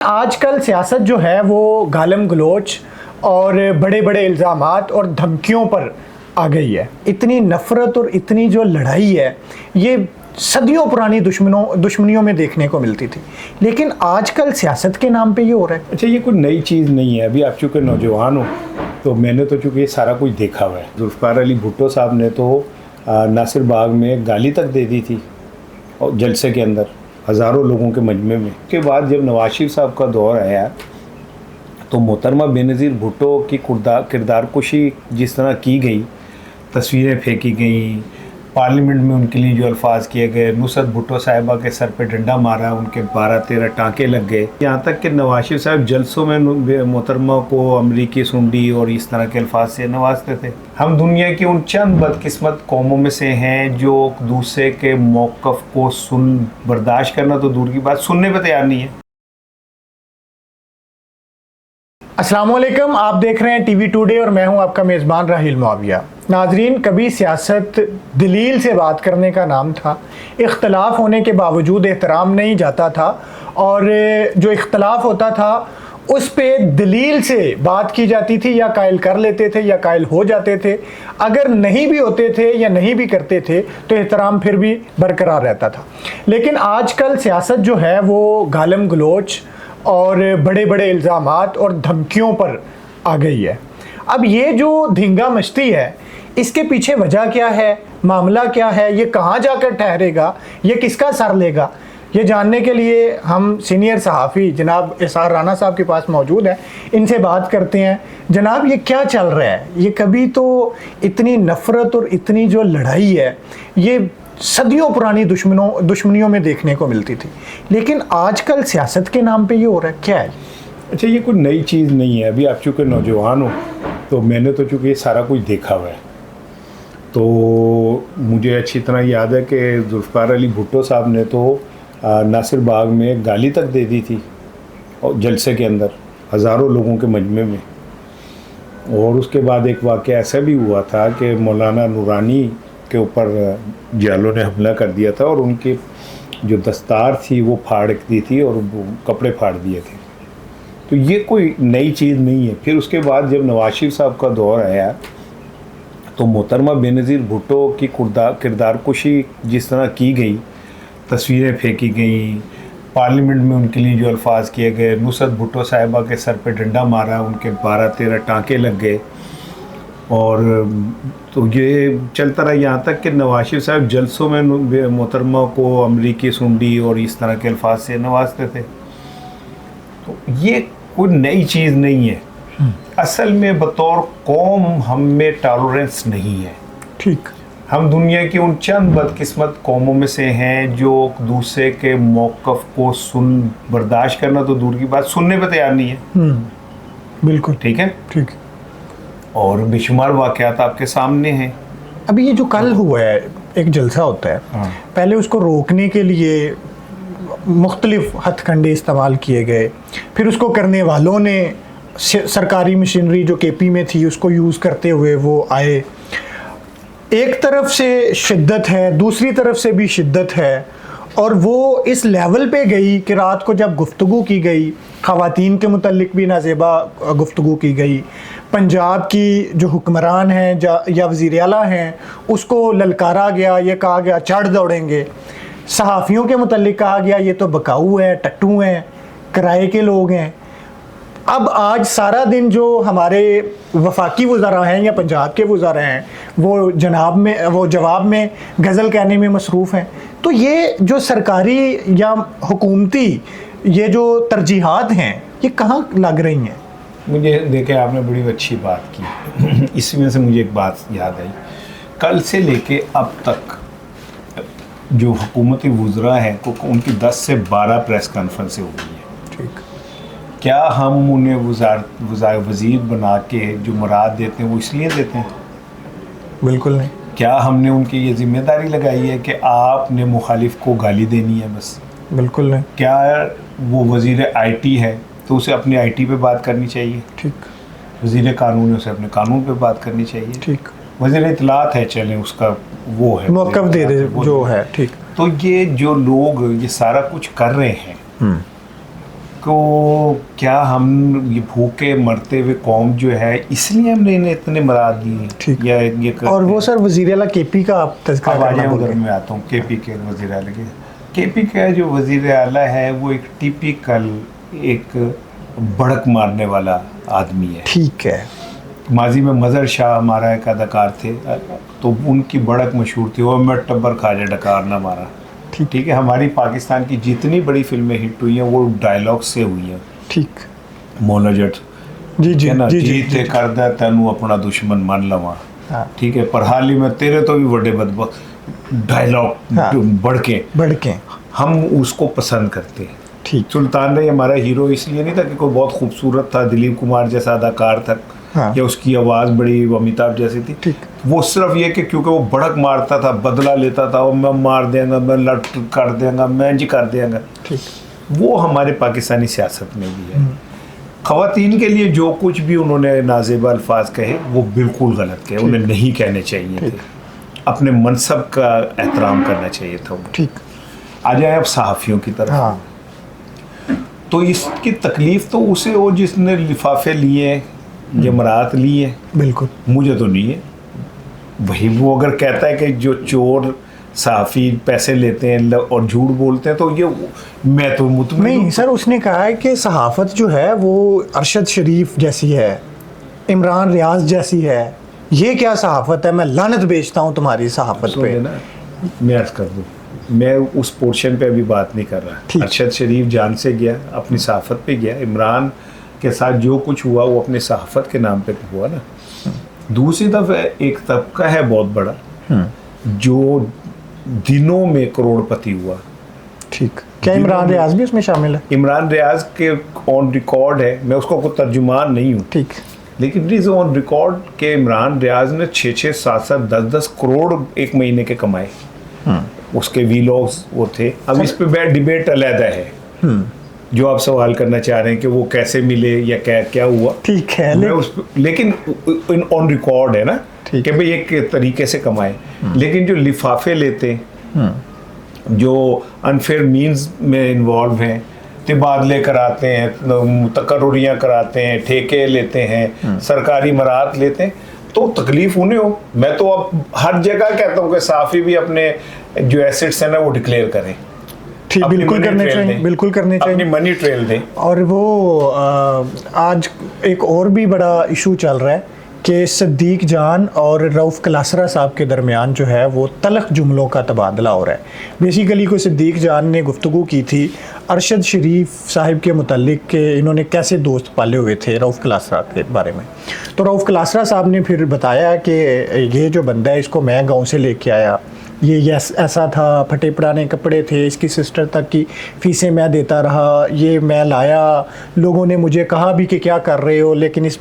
आजकल सियासत जो है वो गालम गलोच और बड़े बड़े इल्ज़ामात और धमकियों पर आ गई है। इतनी नफ़रत और इतनी जो लड़ाई है ये सदियों पुरानी दुश्मनियों में देखने को मिलती थी, लेकिन आजकल सियासत के नाम पे ये हो रहा है। अच्छा, ये कोई नई चीज़ नहीं है। अभी आप चूँकि नौजवान हो तो मैंने तो चूँकि ये सारा कुछ देखा हुआ है। जुल्फ़िकार अली भुट्टो साहब ने तो नासिर बाग में गाली तक दे दी थी और जलसे के अंदर हज़ारों लोगों के मजमे में। उसके बाद जब नवाज शरीफ साहब का दौर आया तो मोहतरमा बेनज़ीर भुट्टो की किरदार कुशी जिस तरह की गई, तस्वीरें फेंकी गई, पार्लियामेंट में उनके लिए जो अल्फाज किए गए, नुसरत भुट्टो साहिबा के सर पे डंडा मारा, उनके 12-13 टाँके लग गए। यहाँ तक कि नवाज शरीफ साहब जलसों में मोहतरमा को अमरीकी सुंडी और इस तरह के अल्फाज से नवाजते थे। हम दुनिया की उन चंद बदकिस्मत कौमों में से हैं जो दूसरे के मौक़िफ़ को बर्दाश्त करना तो दूर की बात, सुनने पर तैयार नहीं है। अस्सलाम वालेकुम, आप देख रहे हैं टीवी टुडे और मैं हूं आपका मेज़बान राहिल मुआविया। नाजरीन, कभी सियासत दलील से बात करने का नाम था। इख्तलाफ होने के बावजूद एहतराम नहीं जाता था और जो इख्तलाफ होता था उस पे दलील से बात की जाती थी, या कायल कर लेते थे या कायल हो जाते थे। अगर नहीं भी होते थे या नहीं भी करते थे तो एहतराम फिर भी बरकरार रहता था। लेकिन आजकल सियासत जो है वो गालम गलोच और बड़े बड़े इल्ज़ामात और धमकियों पर आ गई है। अब ये जो धींगा मचती है इसके पीछे वजह क्या है, मामला क्या है, ये कहाँ जाकर ठहरेगा, ये किसका सर लेगा, ये जानने के लिए हम सीनियर सहाफ़ी जनाब एसार राना साहब के पास मौजूद हैं। इनसे बात करते हैं। जनाब, ये क्या चल रहा है? ये कभी तो इतनी नफ़रत और इतनी जो लड़ाई है ये सदियों पुरानी दुश्मनियों में देखने को मिलती थी, लेकिन आजकल सियासत के नाम पे ये हो रहा है, क्या है? अच्छा, ये कोई नई चीज़ नहीं है। अभी आप चूँकि नौजवान हो तो मैंने तो चूँकि ये सारा कुछ देखा हुआ है। तो मुझे अच्छी तरह याद है कि जुल्फ़िकार अली भुट्टो साहब ने तो नासिर बाग में गाली तक दे दी थी और जलसे के अंदर हज़ारों लोगों के मजमे में। और उसके बाद एक वाक़या ऐसा भी हुआ था कि मौलाना नूरानी के ऊपर जालों ने हमला कर दिया था और उनकी जो दस्तार थी वो फाड़ दी थी और कपड़े फाड़ दिए थे। तो ये कोई नई चीज़ नहीं है। फिर उसके बाद जब नवाज शरीफ साहब का दौर आया तो मोहतरमा बेनज़ीर भुट्टो की किरदार कुशी जिस तरह की गई, तस्वीरें फेंकी गई, पार्लियामेंट में उनके लिए जो अल्फाज किए गए, नुसरत भुट्टो साहिबा के सर पे डंडा मारा, उनके 12-13 टाँके लग गए। और तो ये चलता रहा यहाँ तक कि नवाज शरीफ साहब जलसों में मोहतरमा को अमरीकी सुंडी और इस तरह के अल्फाज से नवाजते थे। तो ये कोई नई चीज़ नहीं है। असल में बतौर कौम हम में टॉलरेंस नहीं है। ठीक, हम दुनिया की उन चंद बदकिस्मत कौमों में से हैं जो दूसरे के मौक़िफ़ को बर्दाश्त करना तो दूर की बात, सुनने पर तैयार नहीं है। बिल्कुल ठीक है, ठीक। और बेशुमार वाक़यात आपके सामने हैं। अभी ये जो कल हुआ है, एक जलसा होता है, पहले उसको रोकने के लिए मुख्तलिफ हथकंडे इस्तेमाल किए गए, फिर उसको करने वालों ने सरकारी मशीनरी जो केपी में थी उसको यूज़ करते हुए वो आए। एक तरफ से शिद्दत है, दूसरी तरफ से भी शिद्दत है, और वो इस लेवल पे गई कि रात को जब गुफ्तगू की गई, ख़वातीन के मुतल्लिक भी नाज़ेबा गुफ्तगू की गई, पंजाब की जो हुक्मरान हैं या वज़ीर आला हैं उसको ललकारा गया, ये कहा गया चढ़ दौड़ेंगे। सहाफ़ियों के मुतल्लिक कहा गया ये तो बकाऊ है, टट्टू हैं, किराए के लोग हैं। अब आज सारा दिन जो हमारे वफाकी वज़रा हैं या पंजाब के वज़रा हैं वो जवाब में गज़ल कहने में मसरूफ़ हैं। तो ये जो सरकारी या हुकूमती ये जो तरजीहात हैं ये कहाँ लग रही हैं? मुझे देखें, आपने बड़ी अच्छी बात की। इसमें से मुझे एक बात याद आई। कल से लेके अब तक जो हुकूमती वज़रा हैं उनकी 10 से 12 प्रेस कॉन्फ्रेंसें हो गई हैं। ठीक, क्या हम उन्हें वज़ीर बना के जो मुराद देते हैं वो इसलिए देते हैं? बिल्कुल नहीं। क्या हमने उनकी ये जिम्मेदारी लगाई है कि आपने मुखालिफ को गाली देनी है बस? बिल्कुल नहीं। क्या वो वज़ीर आईटी है तो उसे अपने आईटी पे बात करनी चाहिए? ठीक। वज़ीर कानून है, उसे अपने कानून पे बात करनी चाहिए? ठीक। वज़ीर इत्तलात है, चलें उसका वो है, मौक़िफ़ दे दे जो है। ठीक। तो ये जो लोग ये सारा कुछ कर रहे हैं को क्या हम ये भूखे मरते हुए कौम जो है इसलिए हमने इन्हें इतने मरा दिए ठीक। या ये और वो सर वज़ीर आला केपी का आप तज़किरा अब आ करना जाए भूल उधर गए। में आता हूँ केपी के वज़ीर आला के। केपी का जो वज़ीर आला है वो एक टिपिकल एक भड़क मारने वाला आदमी है। ठीक है। माजी में मज़हर शाह हमारा एक अदाकार थे, तो उनकी भड़क मशहूर थी, वो मैं टब्बर खाजा डकार ना मारा। ठीक है। हमारी पाकिस्तान की जितनी बड़ी फिल्में हिट हुई हैं वो डायलॉग से हुई हैं। ठीक। मौला जट जी जी है ना, जी जी जी ते कर दे तेनू अपना दुश्मन मान लवा। हाँ। ठीक है। पर हाल ही में तेरे तो भी बड़े बदबक डायलॉग हाँ। बढ़ के के हम उसको पसंद करते हैं। ठीक। सुल्तान रही हमारा हीरो इसलिए नहीं था कि कोई बहुत खूबसूरत था, दिलीप कुमार जैसा अदाकार था, हाँ। या उसकी आवाज़ बड़ी अमिताभ जैसी थी। ठीक। वो सिर्फ ये कि क्योंकि वो भड़क मारता था, बदला लेता था, वो मैं मार देंगा, मैं लट कर देंगा, मैं जी कर देंगा। ठीक। वो हमारे पाकिस्तानी सियासत में भी है। ख़वातीन के लिए जो कुछ भी उन्होंने नाज़ेबा अल्फाज कहे वो बिल्कुल गलत कहे, उन्हें नहीं कहने चाहिए थे। अपने मनसब का एहतराम करना चाहिए था उन्हें। ठीक। आ जाए अब सहाफ़ियों की तरफ। हाँ। तो इसकी तकलीफ़ तो उसे हो जिसने लिफाफे लिए, जमरात लिए, बिल्कुल। मुझे तो नहीं है। वही वो अगर कहता है कि जो चोर सहाफ़ी पैसे लेते हैं और झूठ बोलते हैं, तो ये मैं तो मुतमिन नहीं हूँ। सर, उसने कहा है कि सहाफ़त जो है वो अरशद शरीफ जैसी है, इमरान रियाज जैसी है। ये क्या सहाफ़त है? मैं लानत बेचता हूँ तुम्हारी सहाफ़त सुन पे। लेना, मैं अर्ज़ कर दूँ, मैं उस पोर्शन पे अभी बात नहीं कर रहा। ठीक। अरशद शरीफ जान से गया, अपनी सहाफ़त पे गया। इमरान के साथ जो कुछ हुआ वो अपने सहाफ़त के नाम पे हुआ ना। दूसरी तरफ एक तबका है बहुत बड़ा जो दिनों में करोड़पति हुआ। ठीक। क्या इमरान रियाज भी उसमें शामिल है? इमरान रियाज के ऑन रिकॉर्ड है, मैं उसका कोई तर्जुमान नहीं हूँ, ठीक। लेकिन इट इज़ ऑन रिकॉर्ड के इमरान रियाज ने 6-6, 7-7, 10-10 करोड़ एक महीने के कमाए। उसके वीलॉग्स वो थे। अब इस पे डिबेट अलहदा है जो आप सवाल करना चाह रहे हैं कि वो कैसे मिले या क्या हुआ। ठीक है। लेकिन ऑन रिकॉर्ड है ना ठीक। कि भाई एक तरीके से कमाए। लेकिन जो लिफाफे लेते जो अनफेयर मीन्स में इन्वॉल्व हैं, तबादले कराते हैं, तकर्रुरियाँ कराते हैं, ठेके लेते हैं, सरकारी मराहत लेते हैं, तो तकलीफ उन्हें हो। मैं तो अब हर जगह कहता हूँ कि साफ़ी भी अपने जो एसेट्स हैं ना वो डिक्लेयर करें। ठीक, बिल्कुल करने चाहिए, बिल्कुल करने चाहिए, अपनी मनी ट्रेल दें। और वो आज एक और भी बड़ा इशू चल रहा है कि सिद्दीक जान और रऊफ़ कलासरा साहब के दरमियान जो है वो तलख़ जुमलों का तबादला हो रहा है। बेसिकली कोई सिद्दीक जान ने गुफ्तगू की थी अरशद शरीफ साहिब के मुतल्लिक के इन्होंने कैसे दोस्त पाले हुए थे रऊफ़ कलासरा के बारे में। तो रऊफ़ कलासरा साहब ने फिर बताया कि ये जो बंदा है इसको मैं गाँव से लेके आया, ये ऐसा था, फटे पुराने कपड़े थे, इसकी सिस्टर तक की फ़ीसें मैं देता रहा, ये मैं लाया, लोगों ने मुझे कहा भी कि क्या कर रहे हो, लेकिन इस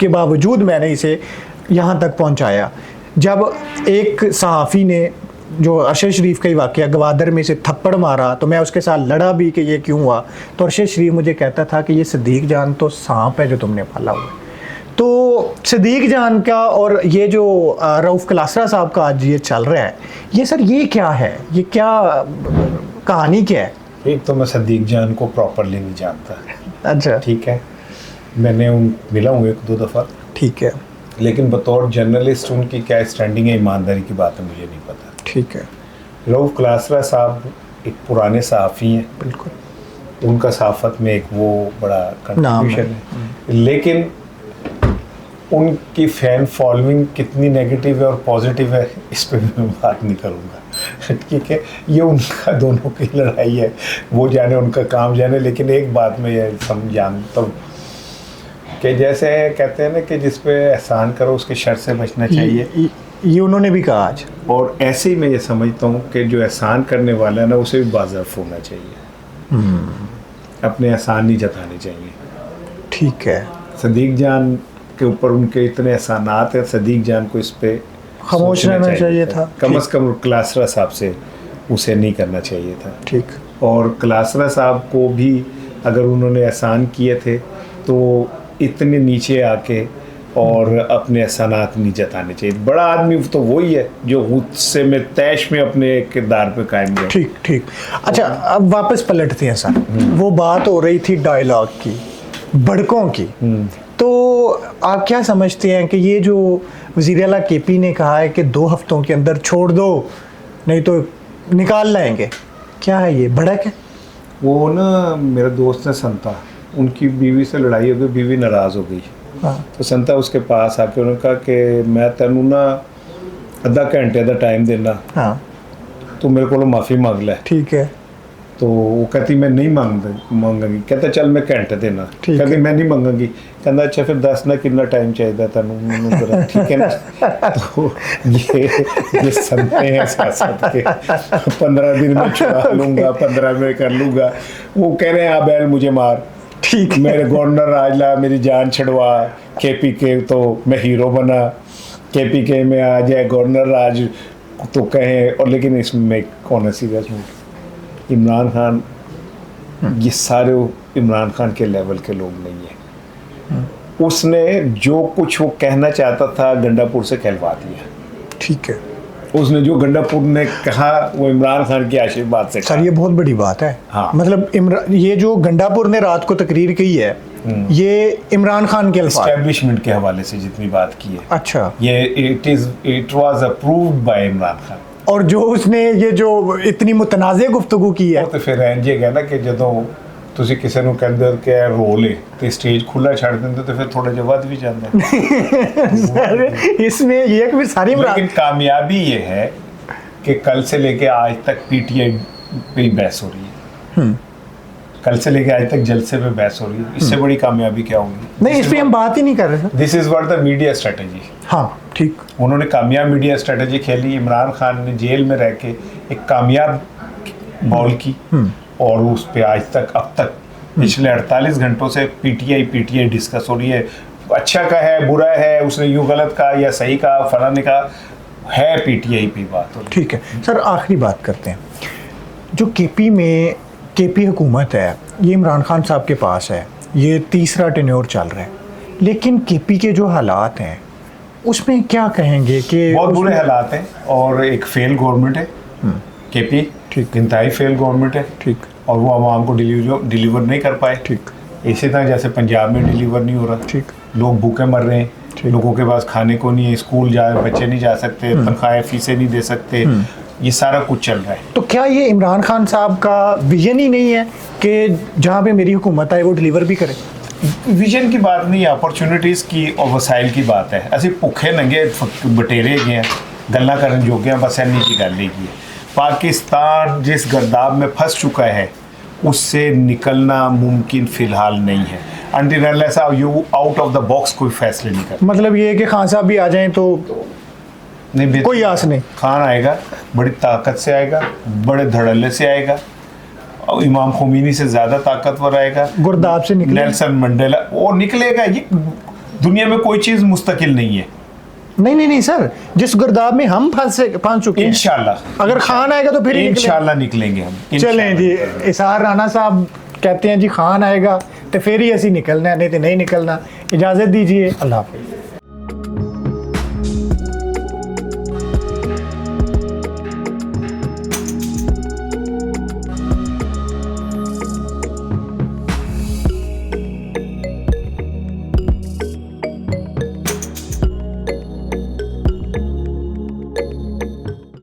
के बावजूद मैंने इसे यहाँ तक पहुँचाया। जब एक सहाफ़ी ने जो अरशद शरीफ का ही वाक़या गवादर में से थप्पड़ मारा तो मैं उसके साथ लड़ा भी कि ये क्यों हुआ, तो अरशद शरीफ मुझे कहता था कि ये सिद्दीक जान तो सांप है जो तुमने पाला हुआ है। तो सिद्दीक जान का और ये जो रऊफ़ कलासरा साहब का आज ये चल रहा है, ये सर ये क्या है, ये क्या कहानी क्या है? एक तो मैं सिद्दीक जान को प्रॉपरली नहीं जानता। अच्छा। ठीक है, मैंने मिला हूँ 1-2 दफ़ा। ठीक है। लेकिन बतौर जर्नलिस्ट उनकी क्या स्टैंडिंग है, ईमानदारी की बात है, मुझे नहीं पता। ठीक है। रऊफ़ कलासरा साहब एक पुराने सहाफ़ी हैं, बिल्कुल, उनका सहाफ़त में एक वो बड़ा कंट्रीब्यूशन है, लेकिन उनकी फ़ैन फॉलोइंग कितनी नेगेटिव है और पॉजिटिव है इस पर मैं बात नहीं करूँगा। ठीक है, ये उनका दोनों की लड़ाई है, वो जाने, उनका काम जाने। लेकिन एक बात मैं ये जानता हूँ कि जैसे कहते हैं ना कि जिस पे एहसान करो उसके शर से बचना चाहिए, ये उन्होंने भी कहा आज। और ऐसे ही मैं ये समझता हूँ कि जो एहसान करने वाला है ना उसे भी बाज़र्फ़ होना चाहिए, अपने एहसान नहीं जताने चाहिए। ठीक है। सिद्दीक जान के ऊपर उनके इतने एहसानात हैं, सिद्दीक जान को इस पे खामोश रहना चाहिए था। कम से कम कलासरा साहब से उसे नहीं करना चाहिए था। ठीक। और कलासरा साहब को भी अगर उन्होंने एहसान किए थे तो इतने नीचे आके और अपने एहसानात नहीं जताने चाहिए। बड़ा आदमी तो वही है जो गुस्से में तैश में अपने किरदार पे कायम है। ठीक ठीक। अच्छा, अब वापस पलटते हैं सर। वो बात हो रही थी डायलॉग की, भड़कों की। तो आप क्या समझते हैं कि ये जो वज़ीर आला केपी ने कहा है कि 2 हफ्तों के अंदर छोड़ दो नहीं तो निकाल लाएंगे, क्या है ये भड़क है? वो ना मेरे दोस्त ने संता, उनकी बीवी से लड़ाई हो गई, बीवी नाराज़ हो गई। हाँ। तो संता उसके पास आके उन्होंने कहा कि मैं तेनू ना अद्धा घंटे का टाइम देना, हाँ तू मेरे को माफ़ी मांग ले। ठीक है। तो वो कहती मैं नहीं मांगूंगी। कहता चल मैं घंटे देना। ठीक कहती है। मैं नहीं मांगूंगी। कहता अच्छा फिर दस ना कितना टाइम चाहिए तेनू, मैनू जरा, ठीक है ना। तो ये सुनते हैं सियासत के 15 दिन में छुड़ा लूंगा, 15 में कर लूंगा। वो कह रहे हैं आ बैल मुझे मार, ठीक है। मेरे गवर्नर राजला मेरी जान छड़वा, केपी के तो मैं हीरो बना, केपी के में आ जाए गवर्नर राज तो कहें। और लेकिन इसमें कौन है सीरियस में इमरान खान, ये सारे इमरान खान के लेवल के लोग नहीं है। उसने जो कुछ वो कहना चाहता था गंडापुर से कहलवा दिया। ठीक है उसने जो गंडापुर ने कहा वो इमरान खान के आशीर्वाद से सर, कहा। ये बहुत बड़ी बात है। हाँ। मतलब ये जो गंडापुर ने रात को तकरीर की है, ये इमरान खान के अल्फाज। एस्टेब्लिशमेंट के हवाले से जितनी बात की है, अच्छा। ये it was approved by Imran Khan. और जो उसने ये जो इतनी मुतनाज़े गुफ्तगू की है, वो तो फिर इंज है ना कि ਜਦੋਂ ਤੁਸੀਂ ਕਿਸੇ ਨੂੰ ਕਹਿੰਦੇ ਹੋ ਕਿ ਰੋਲ ਹੈ ਤੇ ਸਟੇਜ ਖੁੱਲਾ ਛੱਡ ਦਿੰਦੇ तो फिर थोड़ा ਜਿਹਾ ਵੱਧ भी ਜਾਂਦਾ है। सर इसमें ये कि सारी लेकिन कामयाबी ये है कि कल से लेके आज तक पीटीआई पे बहस हो रही है। कल से लेके आज तक जलसे पे बहस हो रही है। इससे बड़ी कामयाबी क्या होगी? नहीं, इस पे हम बात ही नहीं कर रहे sir. This is what the media strategy. हाँ ठीक। उन्होंने कामयाब मीडिया स्ट्रेटजी खेली। इमरान खान ने जेल में रह के एक कामयाब बॉल की और उस पे आज तक अब तक पिछले 48 घंटों से पीटीआई डिस्कस हो रही है। अच्छा का है, बुरा है, उसने यूँ गलत कहा या सही कहा, फला ने कहा, है पीटीआई पे बात हो रही है। ठीक है सर, आखिरी बात करते हैं। जो केपी हुकूमत है, ये इमरान खान साहब के पास है, ये तीसरा टेन्योर चल रहा है, लेकिन केपी के जो हालात हैं उसमें क्या कहेंगे कि बहुत बुरे हालात हैं और एक फेल गवर्नमेंट है केपी। ठीक। इंतहाई फेल गवर्नमेंट है। ठीक। और वो आवाम को डिलीवर नहीं कर पाए। ठीक। इसी तरह जैसे पंजाब में डिलीवर नहीं हो रहा। ठीक। लोग भूखे मर रहे हैं, लोगों के पास खाने को नहीं है, स्कूल बच्चे नहीं जा सकते, तनख्वाहें फीसें नहीं दे सकते, ये सारा कुछ चल रहा है। तो क्या ये इमरान खान साहब का विजन ही नहीं है कि जहाँ पे मेरी हुकूमत आए वो डिलीवर भी करे? विजन की बात नहीं, अपॉर्चुनिटीज़ की और वसाइल की बात है। ਅਸੀਂ ਭੁੱਖੇ ਨੰਗੇ ਬਟੇਰੇ गए हैं, गल्ला करने जोगे हैं, बस एनी की गल की है। पाकिस्तान जिस गर्दाब में फंस चुका है उससे निकलना मुमकिन फ़िलहाल नहीं है। Until unless you out of the box कोई फैसले नहीं कर। मतलब ये है कि खान साहब भी आ जाएं तो नहीं, कोई आस नहीं। खान आएगा, बड़ी ताकत से आएगा, बड़े धड़ल्ले से आएगा, और इमाम खुमैनी से ज़्यादा ताकतवर आएगा, गुरदाब से निकले, नेल्सन मंडेला वो निकलेगा। ये दुनिया में कोई चीज़ मुस्तकिल नहीं है। नहीं सर, जिस गुरदाब में हम फंस चुके हैं, इंशाल्लाह अगर खान आएगा तो फिर ही इंशाल्लाह निकलेंगे हम। चलें जी। इसार राणा साहब कहते हैं जी खान आएगा तो फिर ही ऐसी निकलना है, नहीं तो नहीं निकलना। इजाज़त दीजिए, अल्लाह हाफ़िज़।